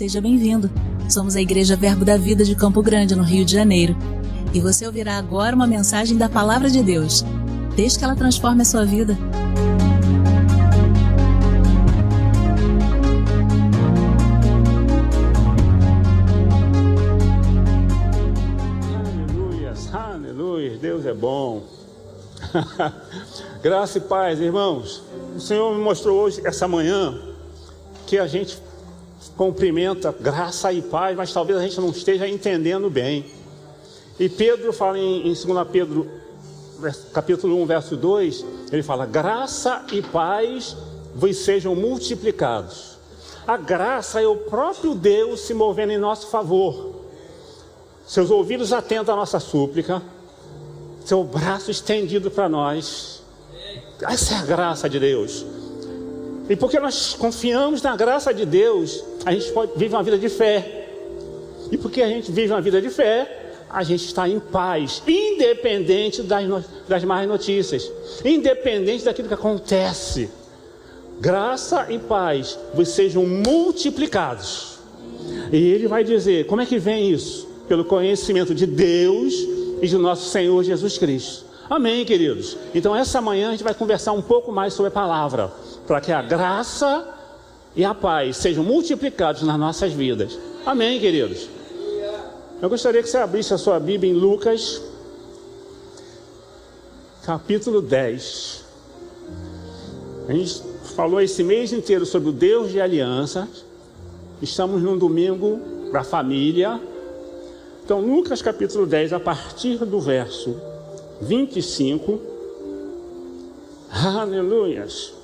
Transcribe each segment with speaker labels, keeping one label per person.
Speaker 1: seja bem-vindo. Somos a Igreja Verbo da Vida de Campo Grande, no Rio de Janeiro. E você ouvirá agora uma mensagem da Palavra de Deus. Desde que ela transforme a sua vida.
Speaker 2: Aleluias, aleluia, Deus é bom. Graça e paz, irmãos. O Senhor me mostrou hoje, essa manhã, que a gente cumprimenta graça e paz, mas talvez a gente não esteja entendendo bem. E Pedro fala em 2 Pedro, capítulo 1, verso 2, ele fala: graça e paz vos sejam multiplicados. A graça é o próprio Deus se movendo em nosso favor. Seus ouvidos atentos à nossa súplica, seu braço estendido para nós. Essa é a graça de Deus. E porque nós confiamos na graça de Deus, a gente vive uma vida de fé. E porque a gente vive uma vida de fé, a gente está em paz, independente das más notícias, independente daquilo que acontece. Graça e paz vos sejam multiplicados. E ele vai dizer, como é que vem isso? Pelo conhecimento de Deus e de nosso Senhor Jesus Cristo. Amém, queridos? Então essa manhã a gente vai conversar um pouco mais sobre a palavra, para que a graça e a paz sejam multiplicados nas nossas vidas. Amém, queridos? Eu gostaria que você abrisse a sua Bíblia em Lucas, capítulo 10. A gente falou esse mês inteiro sobre o Deus de aliança. Estamos num domingo da família. Então, Lucas capítulo 10, a partir do verso 25. Aleluias.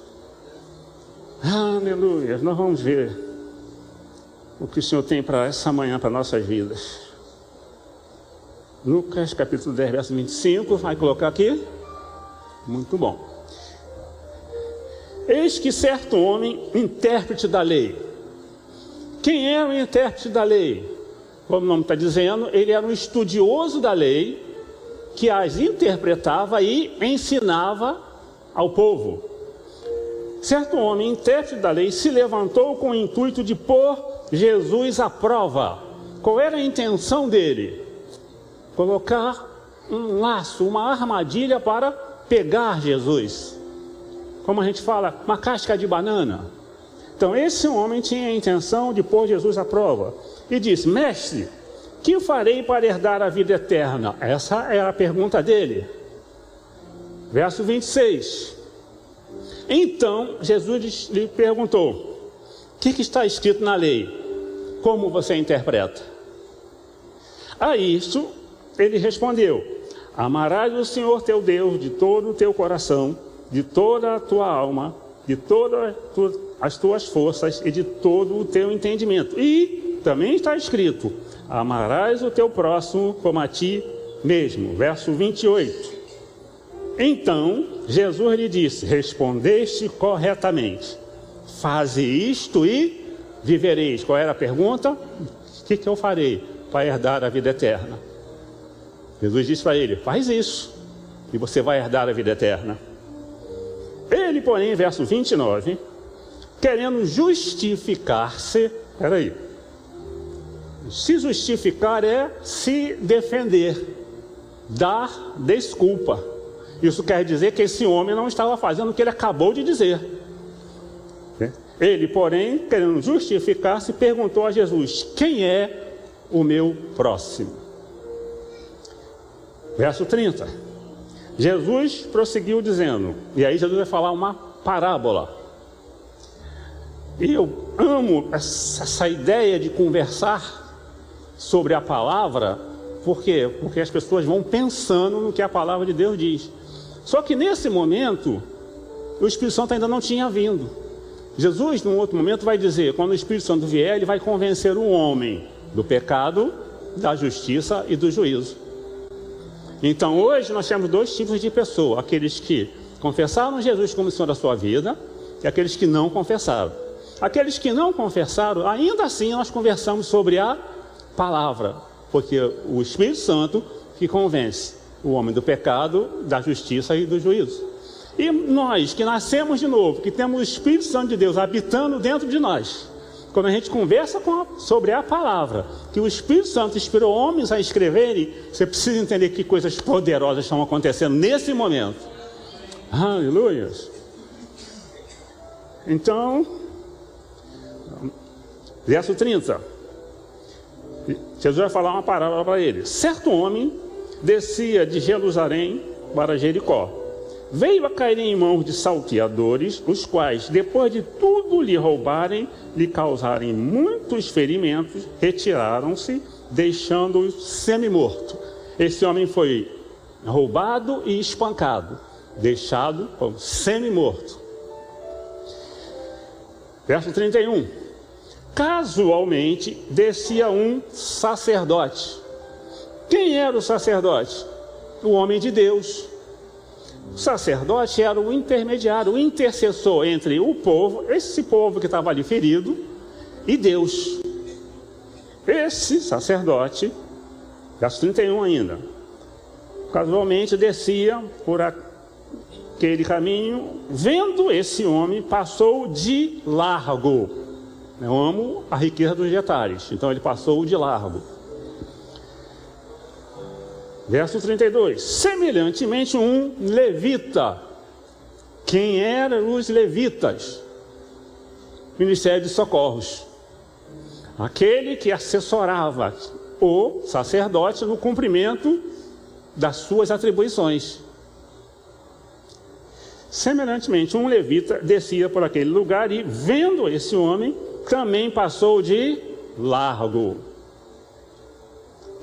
Speaker 2: Aleluia, nós vamos ver o que o Senhor tem para essa manhã, para nossas vidas. Lucas capítulo 10, verso 25, vai colocar aqui? Muito bom. Eis que certo homem, intérprete da lei. Quem era o intérprete da lei? Como o nome está dizendo, ele era um estudioso da lei, que as interpretava e ensinava ao povo. Certo homem, intérprete da lei, se levantou com o intuito de pôr Jesus à prova. Qual era a intenção dele? Colocar um laço, uma armadilha para pegar Jesus. Como a gente fala, uma casca de banana. Então esse homem tinha a intenção de pôr Jesus à prova. E disse: mestre, que farei para herdar a vida eterna? Essa era a pergunta dele. Verso 26. Então Jesus lhe perguntou: o que está escrito na lei? Como você interpreta? A isso ele respondeu: amarás o Senhor teu Deus de todo o teu coração, de toda a tua alma, de todas as tuas forças e de todo o teu entendimento. E também está escrito: amarás o teu próximo como a ti mesmo. Verso 28. Então Jesus lhe disse: respondeste corretamente, faze isto e vivereis. Qual era a pergunta? O que eu farei para herdar a vida eterna? Jesus disse para ele: faz isso e você vai herdar a vida eterna. Ele, porém, verso 29, querendo justificar-se, se justificar é se defender, dar desculpa. Isso quer dizer que esse homem não estava fazendo o que ele acabou de dizer. Ele, porém, querendo justificar-se, perguntou a Jesus: quem é o meu próximo? Verso 30. Jesus prosseguiu dizendo, e aí Jesus vai falar uma parábola. E eu amo essa ideia de conversar sobre a palavra. Por quê? Porque as pessoas vão pensando no que a palavra de Deus diz. Só que nesse momento, o Espírito Santo ainda não tinha vindo. Jesus, num outro momento, vai dizer, quando o Espírito Santo vier, ele vai convencer o homem do pecado, da justiça e do juízo. Então hoje nós temos dois tipos de pessoa: aqueles que confessaram Jesus como Senhor da sua vida e aqueles que não confessaram. Aqueles que não confessaram, ainda assim nós conversamos sobre a palavra, porque o Espírito Santo que convence o homem do pecado, da justiça e do juízo. E nós que nascemos de novo, que temos o Espírito Santo de Deus habitando dentro de nós, quando a gente conversa sobre a palavra, que o Espírito Santo inspirou homens a escreverem, você precisa entender que coisas poderosas estão acontecendo nesse momento. Aleluia! Então, verso 30. Jesus vai falar uma parábola para ele. Certo homem descia de Jerusalém para Jericó. Veio a cair em mãos de salteadores, os quais, depois de tudo lhe roubarem, lhe causarem muitos ferimentos, retiraram-se, deixando-o semi-morto. Esse homem foi roubado e espancado, deixado como semi-morto. Verso 31. Casualmente descia um sacerdote. Quem era o sacerdote? O homem de Deus. O sacerdote era o intermediário, o intercessor entre o povo, esse povo que estava ali ferido, e Deus. Esse sacerdote, verso 31 ainda, casualmente descia por aquele caminho, vendo esse homem, passou de largo. Eu amo a riqueza dos detalhes, então ele passou de largo. Verso 32. Semelhantemente um levita. Quem eram os levitas? Ministério de Socorros. Aquele que assessorava o sacerdote no cumprimento das suas atribuições. Semelhantemente um levita descia por aquele lugar e, vendo esse homem, também passou de largo.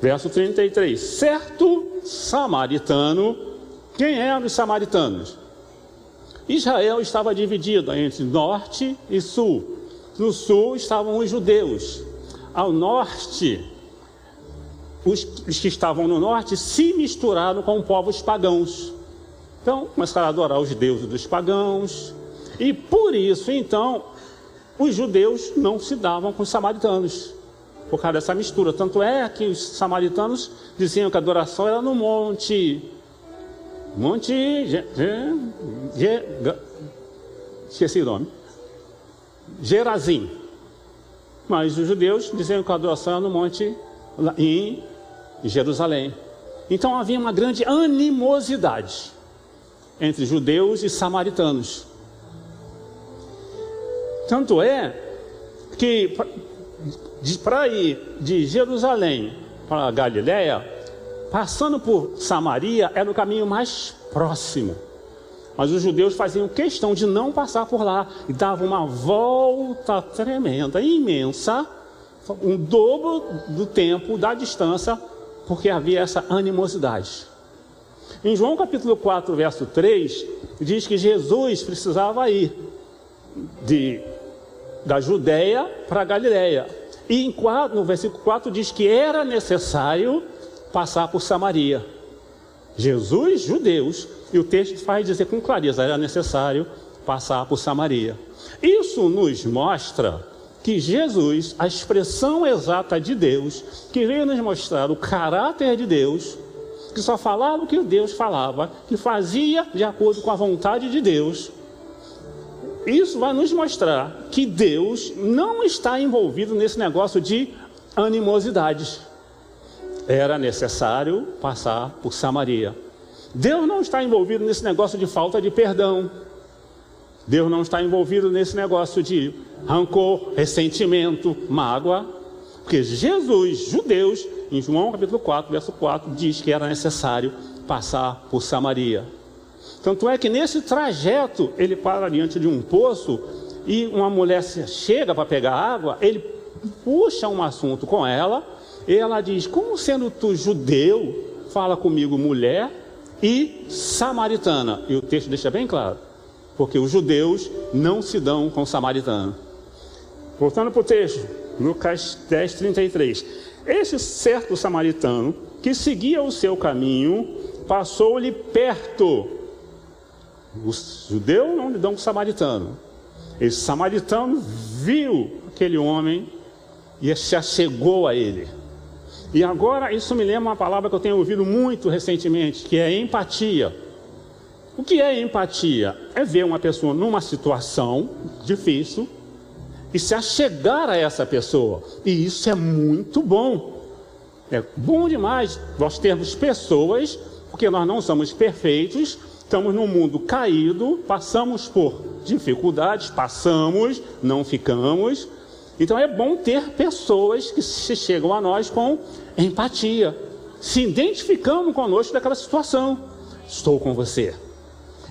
Speaker 2: Verso 33. Certo samaritano. Quem eram os samaritanos? Israel estava dividido entre norte e sul. No sul estavam os judeus. Ao norte, os que estavam no norte se misturaram com povos pagãos. Então, começaram a adorar os deuses dos pagãos. E por isso, então, os judeus não se davam com os samaritanos, por causa dessa mistura. Tanto é que os samaritanos diziam que a adoração era no monte esqueci o nome, Gerazim. Mas os judeus diziam que a adoração era no monte em Jerusalém. Então havia uma grande animosidade entre judeus e samaritanos. Tanto é que para ir de Jerusalém para Galiléia, passando por Samaria, era o caminho mais próximo. Mas os judeus faziam questão de não passar por lá e davam uma volta tremenda, imensa, um dobro do tempo, da distância, porque havia essa animosidade. Em João capítulo 4, verso 3, diz que Jesus precisava ir da Judéia para a Galiléia. E no versículo 4 diz que era necessário passar por Samaria. Jesus, judeus, e o texto faz dizer com clareza, era necessário passar por Samaria. Isso nos mostra que Jesus, a expressão exata de Deus, que veio nos mostrar o caráter de Deus, que só falava o que Deus falava, que fazia de acordo com a vontade de Deus. Isso vai nos mostrar que Deus não está envolvido nesse negócio de animosidades. Era necessário passar por Samaria. Deus não está envolvido nesse negócio de falta de perdão. Deus não está envolvido nesse negócio de rancor, ressentimento, mágoa. Porque Jesus, judeus, em João capítulo 4, verso 4, diz que era necessário passar por Samaria. Tanto é que nesse trajeto, ele para diante de um poço e uma mulher chega para pegar água, ele puxa um assunto com ela e ela diz, como sendo tu judeu, fala comigo mulher e samaritana. E o texto deixa bem claro, porque os judeus não se dão com samaritano. Voltando para o texto, Lucas 10, 33. Esse certo samaritano que seguia o seu caminho, passou-lhe perto. Os judeus não lhe dão com o samaritano. Esse samaritano viu aquele homem e se achegou a ele. E agora isso me lembra uma palavra que eu tenho ouvido muito recentemente, que é empatia. O que é empatia? É ver uma pessoa numa situação difícil e se achegar a essa pessoa. E isso é muito bom. É bom demais nós termos pessoas, porque nós não somos perfeitos, estamos num mundo caído, passamos por dificuldades, não ficamos. Então é bom ter pessoas que se chegam a nós com empatia, se identificando conosco daquela situação. Estou com você.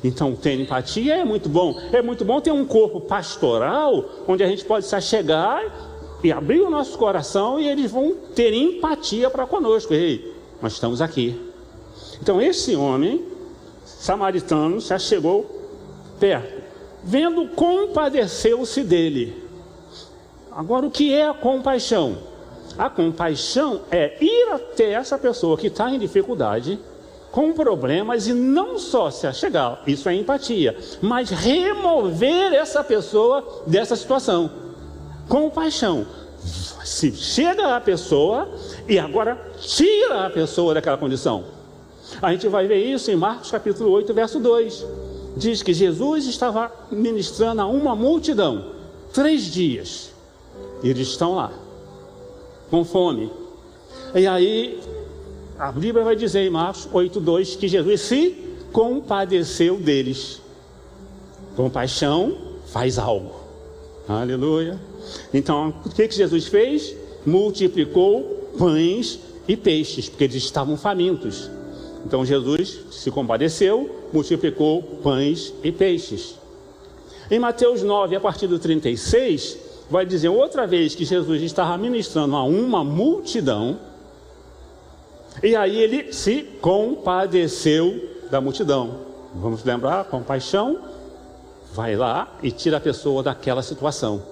Speaker 2: Então ter empatia é muito bom. É muito bom ter um corpo pastoral, onde a gente pode se achegar e abrir o nosso coração, e eles vão ter empatia para conosco. Ei, nós estamos aqui. Então esse homem samaritano se achegou perto, vendo, compadeceu-se dele. Agora, o que é a compaixão? A compaixão é ir até essa pessoa que está em dificuldade, com problemas, e não só se achegar, isso é empatia, mas remover essa pessoa dessa situação. Compaixão. Se chega a pessoa e agora tira a pessoa daquela condição. A gente vai ver isso em Marcos capítulo 8, verso 2. Diz que Jesus estava ministrando a uma multidão, 3 dias. E eles estão lá, com fome. E aí, a Bíblia vai dizer em Marcos 8, 2, que Jesus se compadeceu deles. Compaixão faz algo. Aleluia. Então, o que Jesus fez? Multiplicou pães e peixes, porque eles estavam famintos. Então Jesus se compadeceu, multiplicou pães e peixes. Em Mateus 9, a partir do 36, vai dizer outra vez que Jesus estava ministrando a uma multidão, e aí ele se compadeceu da multidão. Vamos lembrar, compaixão, vai lá e tira a pessoa daquela situação.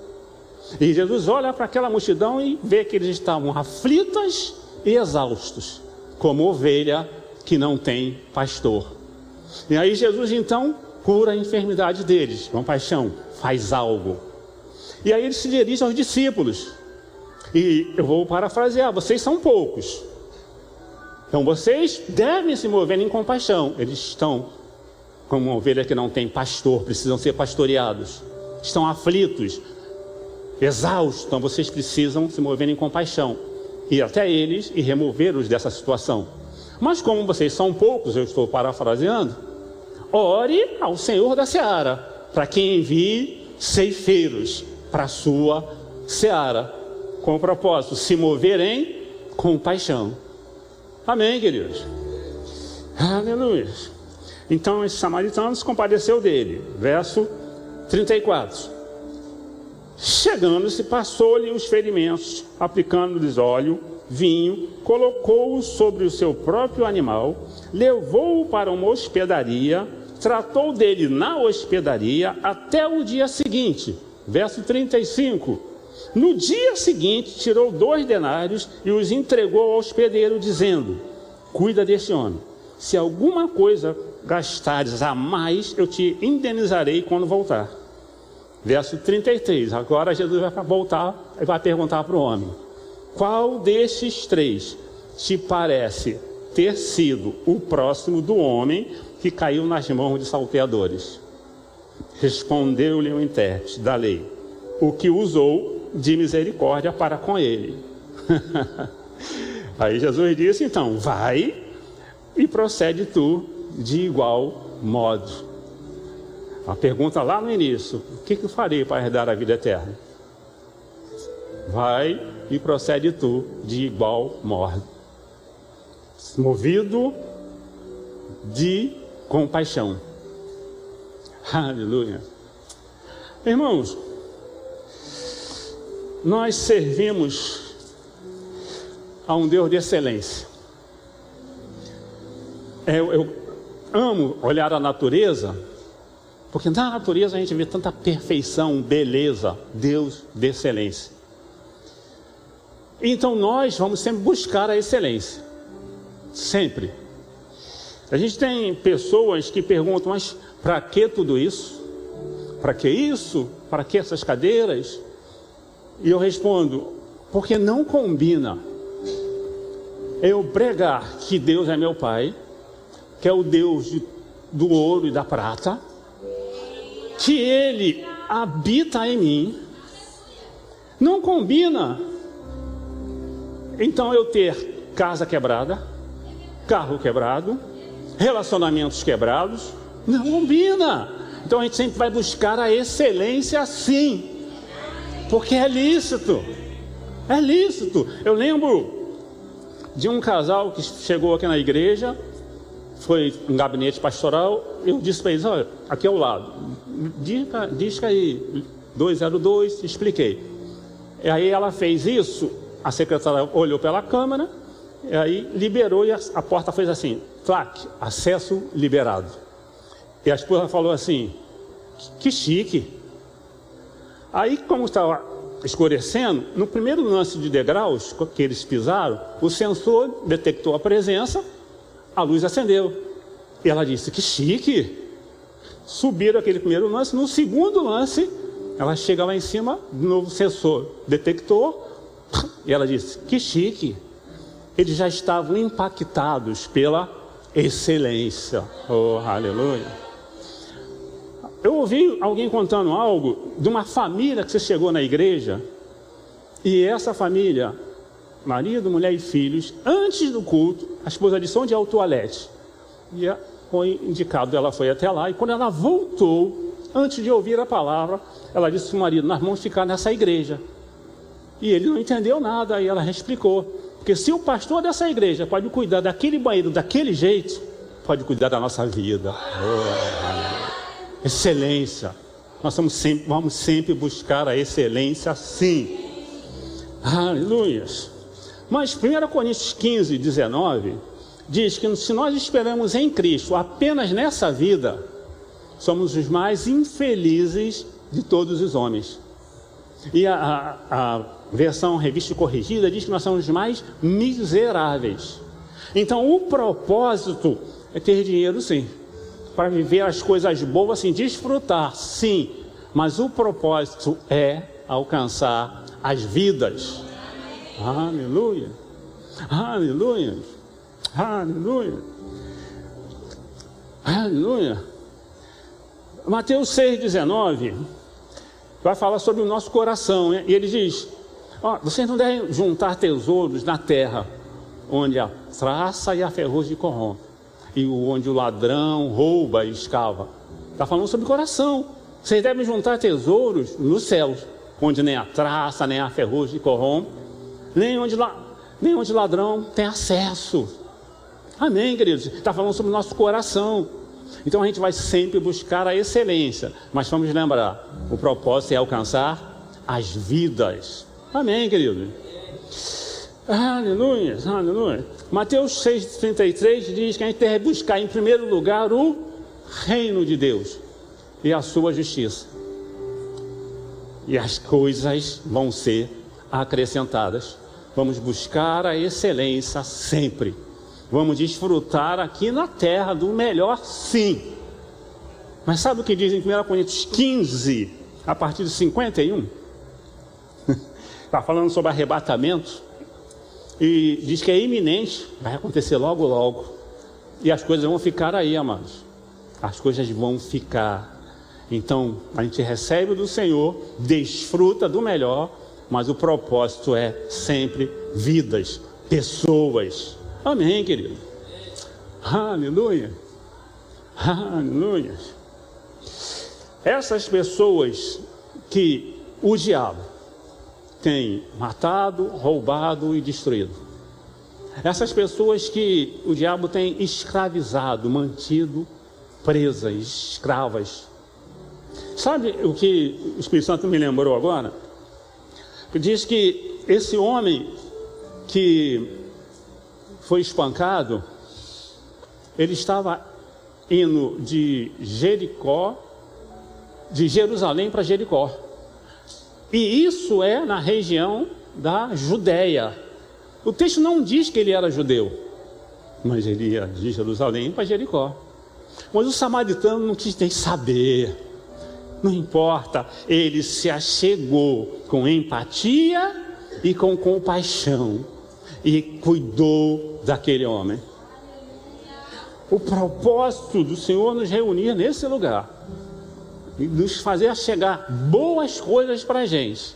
Speaker 2: E Jesus olha para aquela multidão e vê que eles estavam aflitos e exaustos, como ovelha que não tem pastor. E aí Jesus então cura a enfermidade deles. Compaixão, faz algo. E aí ele se dirige aos discípulos. E eu vou parafrasear: vocês são poucos, então vocês devem se mover em compaixão. Eles estão como uma ovelha que não tem pastor, precisam ser pastoreados. Estão aflitos, exaustos, então vocês precisam se mover em compaixão, ir até eles e removê-los dessa situação. Mas como vocês são poucos, eu estou parafraseando, ore ao Senhor da seara, para que envie ceifeiros para a sua seara, com o propósito de se mover em compaixão. Amém, queridos? Aleluia. Então esse samaritano se compadeceu dele. Verso 34. Chegando-se, passou-lhe os ferimentos, aplicando-lhes óleo, vinho, colocou-o sobre o seu próprio animal, levou-o para uma hospedaria, tratou dele na hospedaria até o dia seguinte. Verso 35. No dia seguinte, tirou 2 denários e os entregou ao hospedeiro, dizendo: cuida deste homem. Se alguma coisa gastares a mais, eu te indenizarei quando voltar. Verso 33. Agora Jesus vai voltar e vai perguntar para o homem: qual destes 3 te parece ter sido o próximo do homem que caiu nas mãos de salteadores? Respondeu-lhe o intérprete da lei: o que usou de misericórdia para com ele. Aí Jesus disse: então, vai e procede tu de igual modo. A pergunta lá no início: o que eu farei para herdar a vida eterna? Vai e procede tu de igual modo, movido de compaixão. Aleluia. Irmãos, nós servimos a um Deus de excelência. Eu amo olhar a natureza, porque na natureza a gente vê tanta perfeição, beleza, Deus de excelência. Então nós vamos sempre buscar a excelência, sempre. A gente tem pessoas que perguntam: mas para que tudo isso? Para que isso? Para que essas cadeiras? E eu respondo: porque não combina eu pregar que Deus é meu Pai, que é o Deus do ouro e da prata, que Ele habita em mim, Não combina. Então eu ter casa quebrada, carro quebrado, relacionamentos quebrados, não combina. Então a gente sempre vai buscar a excelência sim, porque é lícito. É lícito. Eu lembro de um casal que chegou aqui na igreja, foi um gabinete pastoral. Eu disse para eles: olha, aqui ao lado, diz aí 202, expliquei. E aí ela fez isso, a secretária olhou pela câmera, e aí liberou, e a porta fez assim, clac, acesso liberado. E a esposa falou assim: que chique. Aí, como estava escurecendo, no primeiro lance de degraus que eles pisaram, o sensor detectou a presença, a luz acendeu. E ela disse: que chique. Subiram aquele primeiro lance. No segundo lance, ela chega lá em cima, de novo o sensor detectou, e ela disse: que chique. Eles já estavam impactados pela excelência. Oh, aleluia. Eu ouvi alguém contando algo de uma família que você chegou na igreja, e essa família, marido, mulher e filhos, antes do culto, a esposa disse: onde é o toalete? E foi indicado, ela foi até lá, e quando ela voltou, antes de ouvir a palavra, ela disse para o marido: nós vamos ficar nessa igreja. E ele não entendeu nada, aí ela explicou: porque se o pastor dessa igreja pode cuidar daquele banheiro daquele jeito, pode cuidar da nossa vida. Excelência. Nós vamos sempre buscar a excelência, sim. Aleluia. Mas 1 Coríntios 15, 19 diz que se nós esperamos em Cristo apenas nessa vida, somos os mais infelizes de todos os homens. E a versão revista e corrigida diz que nós somos os mais miseráveis. Então o propósito é ter dinheiro, sim, para viver as coisas boas, sim, desfrutar, sim, mas o propósito é alcançar as vidas. Aleluia, aleluia, aleluia, aleluia. Mateus 6,19 vai falar sobre o nosso coração, né? E ele diz: vocês não devem juntar tesouros na terra, onde a traça e a ferrugem corrompem, e onde o ladrão rouba e escava. Está falando sobre o coração. Vocês devem juntar tesouros nos céus, onde nem a traça, nem a ferrugem corrompe, nem onde o ladrão tem acesso. Amém, queridos? Está falando sobre o nosso coração. Então a gente vai sempre buscar a excelência, mas vamos lembrar, o propósito é alcançar as vidas. Amém, queridos? Aleluia, aleluia. Mateus 6,33 diz que a gente deve buscar em primeiro lugar o reino de Deus e a sua justiça, e as coisas vão ser acrescentadas. Vamos buscar a excelência sempre. Vamos desfrutar aqui na terra do melhor, sim. Mas sabe o que diz em 1 Coríntios 15, a partir de 51? Está falando sobre arrebatamento. E diz que é iminente, vai acontecer logo, logo. E as coisas vão ficar aí, amados. As coisas vão ficar. Então, a gente recebe do Senhor, desfruta do melhor, mas o propósito é sempre vidas, pessoas. Amém, querido? Aleluia. Aleluia. Essas pessoas que o diabo tem matado, roubado e destruído. Essas pessoas que o diabo tem escravizado, mantido presas, escravas. Sabe o que o Espírito Santo me lembrou agora? Que diz que esse homem que foi espancado, ele estava indo de Jerusalém para Jericó. E isso é na região da Judéia. O texto não diz que ele era judeu, mas ele ia de Jerusalém para Jericó. Mas o samaritano não quis nem saber. Não importa, ele se achegou com empatia e com compaixão e cuidou daquele homem. O propósito do Senhor nos reunir nesse lugar e nos fazer chegar boas coisas para a gente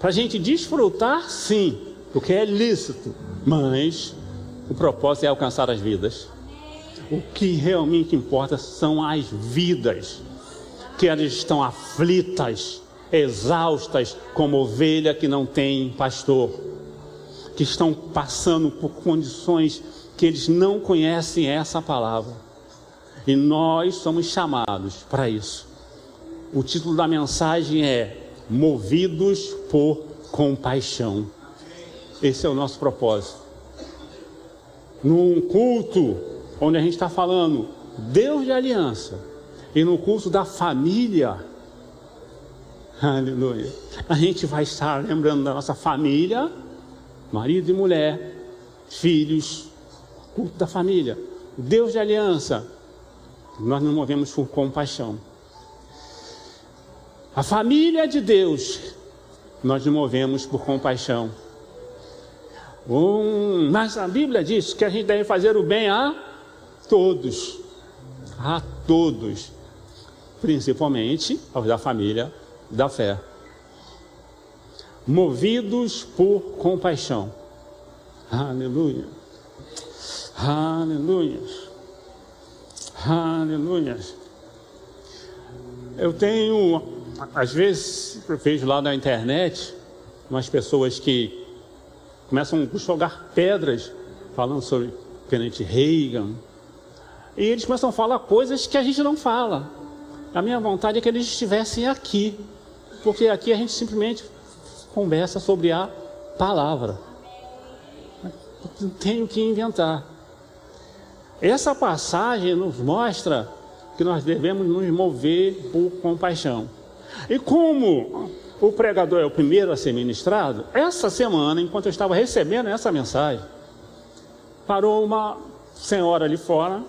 Speaker 2: Para a gente desfrutar, sim, porque é lícito, mas o propósito é alcançar as vidas. O que realmente importa são as vidas, que elas estão aflitas, exaustas, como ovelha que não tem pastor, que estão passando por condições que eles não conhecem essa palavra. E nós somos chamados para isso. O título da mensagem é Movidos por Compaixão. Esse é o nosso propósito. Num culto onde a gente está falando Deus de aliança, e no culto da família, aleluia, a gente vai estar lembrando da nossa família, marido e mulher, filhos, culto da família, Deus de aliança. Nós nos movemos por compaixão. A família de Deus, nós nos movemos por compaixão. Mas a Bíblia diz que a gente deve fazer o bem a todos, principalmente aos da família da fé. Movidos por compaixão. Aleluia, aleluia, aleluia. Eu tenho, às vezes, eu vejo lá na internet umas pessoas que começam a jogar pedras falando sobre o tenente Reagan, e eles começam a falar coisas que a gente não fala. A minha vontade é que eles estivessem aqui, porque aqui a gente simplesmente conversa sobre a palavra. Não tenho que inventar. Essa passagem nos mostra que nós devemos nos mover por compaixão. E como o pregador é o primeiro a ser ministrado, essa semana, enquanto eu estava recebendo essa mensagem, parou uma senhora ali fora,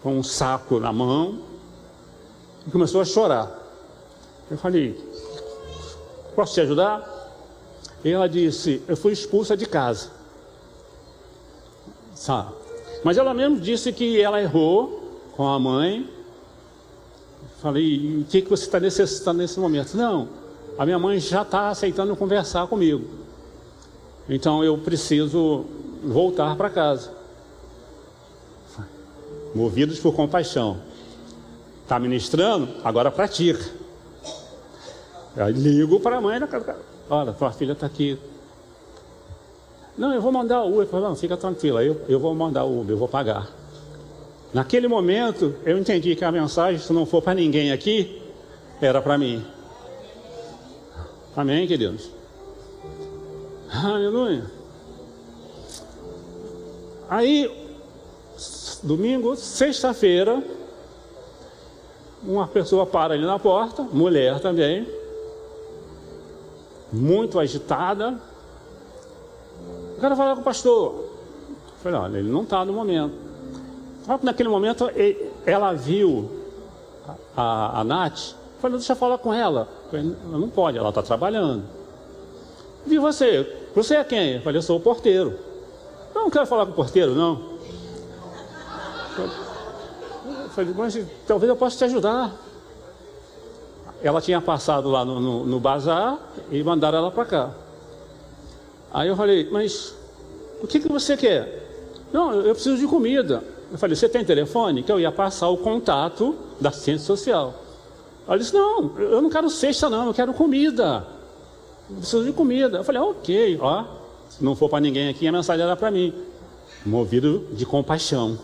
Speaker 2: com um saco na mão, e começou a chorar. Eu falei, posso te ajudar? E ela disse, eu fui expulsa de casa. Sabe? Mas ela mesmo disse que ela errou com a mãe. Falei, o que você está necessitando nesse momento? Não, a minha mãe já está aceitando conversar comigo. Então eu preciso voltar para casa. Movidos por compaixão. Está ministrando? Agora pratica. Eu ligo para a mãe. Olha, tua filha está aqui. Não, eu vou mandar o Uber. Eu falei, não, fica tranquila, eu vou mandar o Uber, eu vou pagar. Naquele momento, eu entendi que a mensagem, se não for para ninguém aqui, era para mim. Amém, queridos? Aleluia. Aí, domingo, sexta-feira, uma pessoa para ali na porta, mulher também, muito agitada. Eu quero falar com o pastor. Eu falei, olha, ele não está no momento. Naquele momento, ela viu a Nath. Eu falei, deixa eu falar com ela. Eu falei, não pode, ela está trabalhando. E você? Você é quem? Eu falei, eu sou o porteiro. Eu não quero falar com o porteiro, não. Eu falei, mas talvez eu possa te ajudar. Ela tinha passado lá no bazar e mandaram ela para cá. Aí eu falei, mas o que você quer? Não, eu preciso de comida. Eu falei, você tem telefone? Que eu ia passar o contato da assistência social. Ela disse, não, eu não quero cesta não, eu quero comida. Eu preciso de comida. Eu falei, ok, ó, se não for para ninguém aqui, a mensagem era para mim. Movido de compaixão.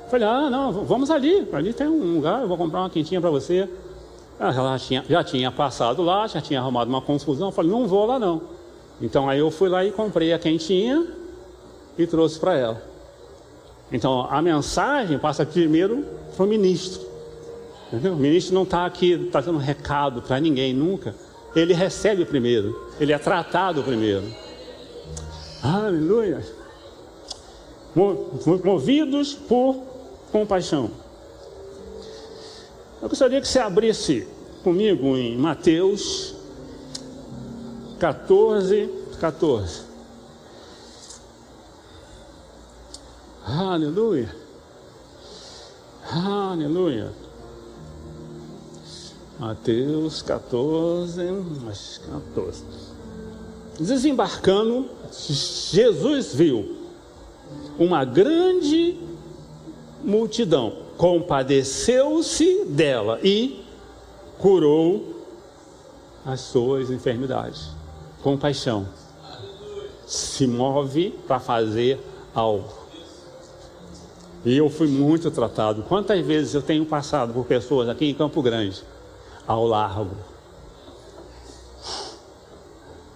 Speaker 2: Eu falei, não, vamos ali tem um lugar, eu vou comprar uma quentinha para você. Ela já tinha passado lá, já tinha arrumado uma confusão. Eu falei, não vou lá não. Então aí eu fui lá e comprei a quentinha e trouxe para ela. Então a mensagem passa primeiro para o ministro. Entendeu? O ministro não está aqui trazendo recado para ninguém nunca. Ele recebe primeiro, ele é tratado primeiro. Aleluia. Movidos por compaixão. Eu gostaria que você abrisse comigo em Mateus 14. Aleluia. Aleluia. Mateus 14. Desembarcando, Jesus viu uma grande multidão, compadeceu-se dela e curou as suas enfermidades. Compaixão se move para fazer algo. E eu fui muito tratado. Quantas vezes eu tenho passado por pessoas aqui em Campo Grande, ao largo.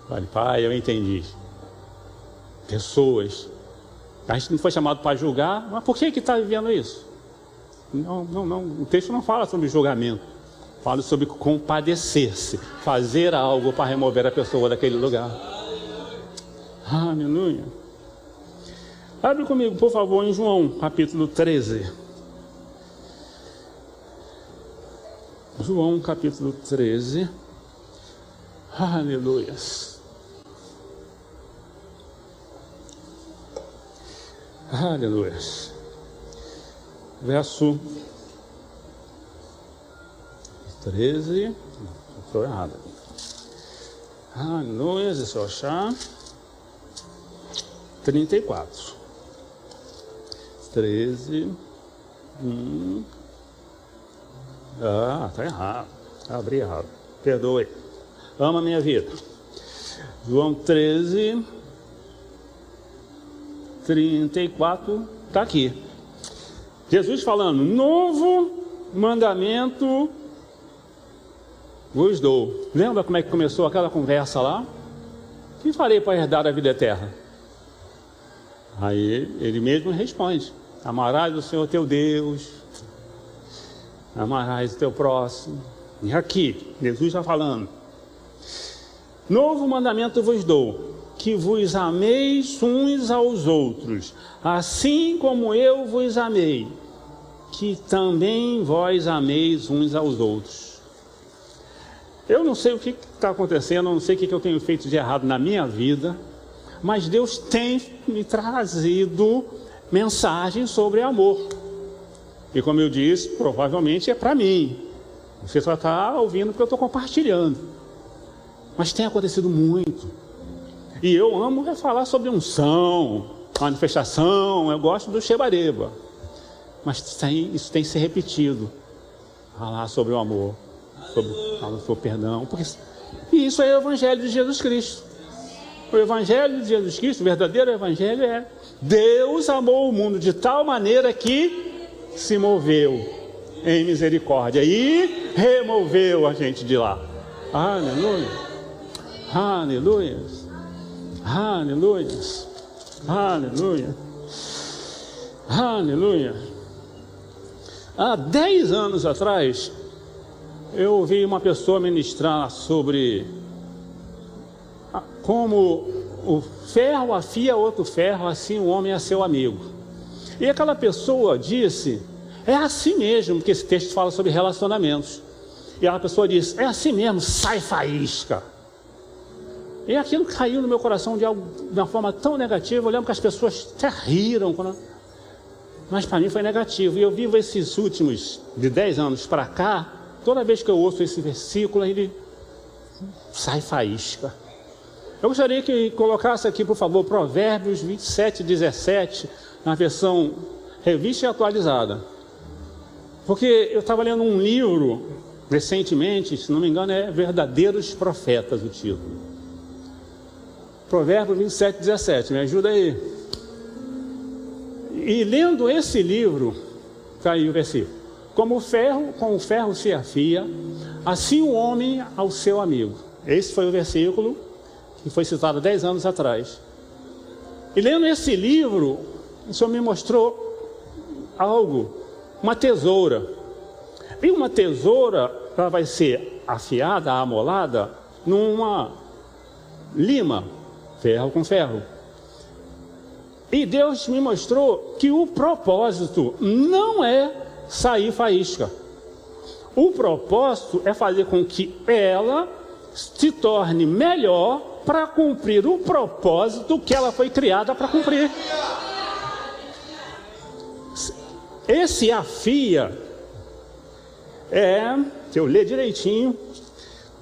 Speaker 2: Falei, pai, eu entendi. Pessoas. A gente não foi chamado para julgar, mas por que está vivendo isso? Não. O texto não fala sobre julgamento. Fala sobre compadecer-se, fazer algo para remover a pessoa daquele lugar. Aleluia. Abre comigo, por favor, em João, capítulo 13. João, capítulo 13. Aleluia. Aleluia. Verso 13. Estou errado. Aleluia. Deixa eu achar. 34. 13. Está errado. Abri errado. Perdoe. Ama a minha vida. João 13. 34. Está aqui. Jesus falando: novo mandamento vos dou. Lembra como é que começou aquela conversa lá? O que farei para herdar a vida eterna? Aí ele mesmo responde: amarás o Senhor teu Deus, amarás o teu próximo. E aqui, Jesus está falando: novo mandamento vos dou, que vos ameis uns aos outros, assim como eu vos amei, que também vós ameis uns aos outros. Eu não sei o que está acontecendo, eu não sei o que eu tenho feito de errado na minha vida, mas Deus tem me trazido mensagens sobre amor. E como eu disse, provavelmente é para mim. Você só está ouvindo porque eu estou compartilhando. Mas tem acontecido muito. E eu amo falar sobre unção, manifestação, eu gosto do Shebareba. Mas isso tem se repetido. Falar sobre o amor, falar sobre o perdão. E isso é o Evangelho de Jesus Cristo. O Evangelho de Jesus Cristo, o verdadeiro Evangelho é: Deus amou o mundo de tal maneira que se moveu em misericórdia e removeu a gente de lá. Aleluia, aleluia, aleluia, aleluia, aleluia. Há 10 anos atrás, eu ouvi uma pessoa ministrar sobre como o ferro afia outro ferro, assim o homem é seu amigo. E aquela pessoa disse: é assim mesmo, porque esse texto fala sobre relacionamentos. E a pessoa disse: é assim mesmo, sai faísca. E aquilo caiu no meu coração de uma forma tão negativa. Eu lembro que as pessoas até riram, mas para mim foi negativo. E eu vivo esses últimos de 10 anos para cá, toda vez que eu ouço esse versículo, ele sai faísca. Eu gostaria que colocasse aqui, por favor, Provérbios 27, 17, na versão revista e atualizada. Porque eu estava lendo um livro recentemente, se não me engano é Verdadeiros Profetas, o título. Provérbios 27, 17, me ajuda aí. E lendo esse livro, caiu o versículo: como com o ferro se afia, assim o homem ao seu amigo. Esse foi o versículo que foi citado 10 anos atrás. E lendo esse livro, o Senhor me mostrou algo, uma tesoura. E uma tesoura, ela vai ser afiada, amolada, numa lima, ferro com ferro. E Deus me mostrou que o propósito não é sair faísca. O propósito é fazer com que ela se torne melhor para cumprir o propósito que ela foi criada para cumprir. Esse afia se eu ler direitinho,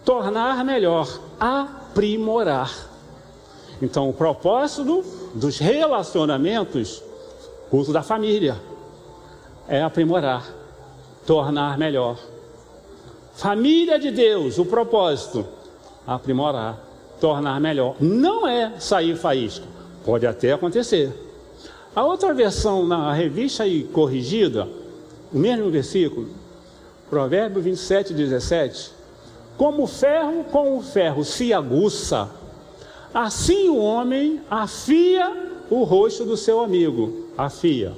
Speaker 2: tornar melhor, aprimorar. Então, o propósito dos relacionamentos, culto da família, é aprimorar, tornar melhor. Família de Deus, o propósito, aprimorar, tornar melhor. Não é sair faísca, pode até acontecer. A outra versão, na revista e corrigida, o mesmo versículo, Provérbios 27, 17, como o ferro com o ferro se aguça, assim o homem afia o rosto do seu amigo. Afia,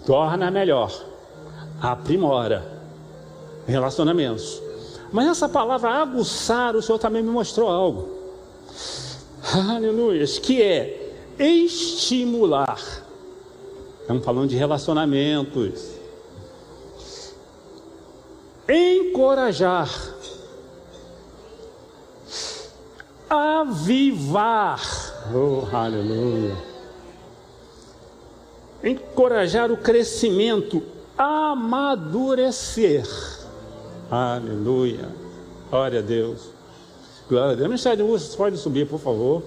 Speaker 2: torna melhor, aprimora relacionamentos. Mas essa palavra aguçar, o Senhor também me mostrou algo. Aleluia, que é estimular. Estamos falando de relacionamentos. Encorajar. Avivar. Oh, aleluia. Encorajar o crescimento. Amadurecer. Aleluia. Glória a Deus. Glória a Deus. Ministério de Música, pode subir, por favor.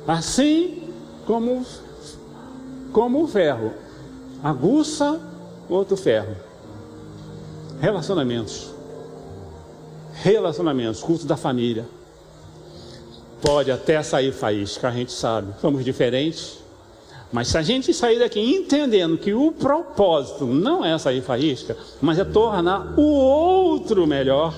Speaker 2: Assim como o ferro aguça outro ferro. Relacionamentos, culto da família. Pode até sair faísca, a gente sabe, somos diferentes, mas se a gente sair daqui entendendo que o propósito não é sair faísca, mas é tornar o outro melhor,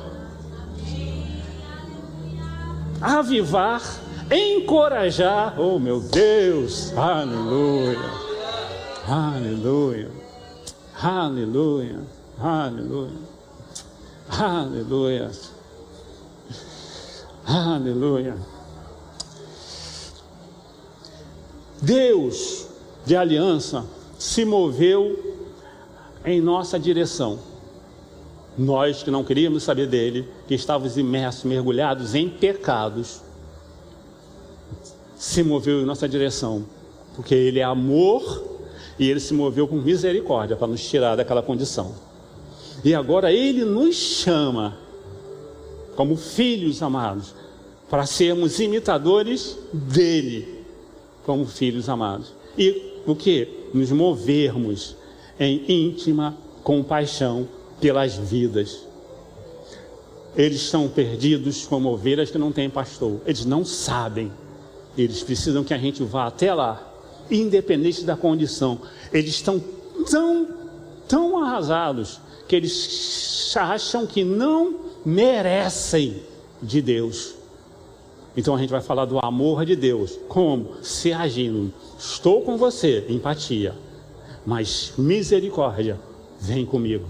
Speaker 2: avivar, encorajar, oh meu Deus, aleluia, aleluia, aleluia, aleluia, aleluia, aleluia. Deus de aliança se moveu em nossa direção. Nós que não queríamos saber dele, que estávamos imersos, mergulhados em pecados, se moveu em nossa direção, porque ele é amor e ele se moveu com misericórdia para nos tirar daquela condição. E agora ele nos chama como filhos amados para sermos imitadores dele como filhos amados. E o que? Nos movermos em íntima compaixão pelas vidas. Eles estão perdidos como ovelhas que não têm pastor. Eles não sabem. Eles precisam que a gente vá até lá, independente da condição. Eles estão tão arrasados que eles acham que não merecem de Deus. Então a gente vai falar do amor de Deus. Como? Se agindo. Estou com você, empatia. Mas misericórdia, vem comigo.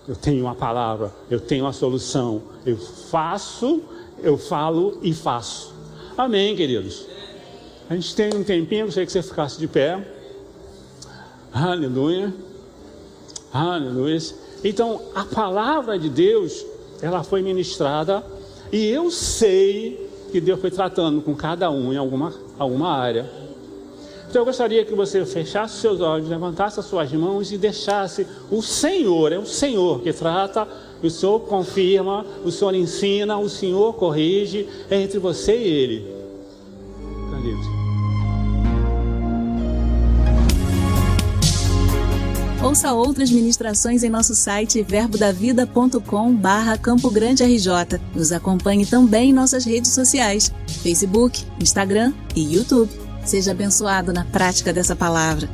Speaker 2: Eu tenho uma palavra, eu tenho uma solução. Eu falo e faço. Amém, queridos? A gente tem um tempinho, gostaria que você ficasse de pé. Aleluia. Aleluia. Então, a palavra de Deus, ela foi ministrada. E eu sei que Deus foi tratando com cada um em alguma área. Então eu gostaria que você fechasse seus olhos, levantasse as suas mãos e deixasse o Senhor, é o Senhor que trata, o Senhor confirma, o Senhor ensina, o Senhor corrige, é entre você e Ele. Está livre.
Speaker 1: Ouça outras ministrações em nosso site verbodavida.com/Campo Grande RJ. Nos acompanhe também em nossas redes sociais, Facebook, Instagram e YouTube. Seja abençoado na prática dessa palavra.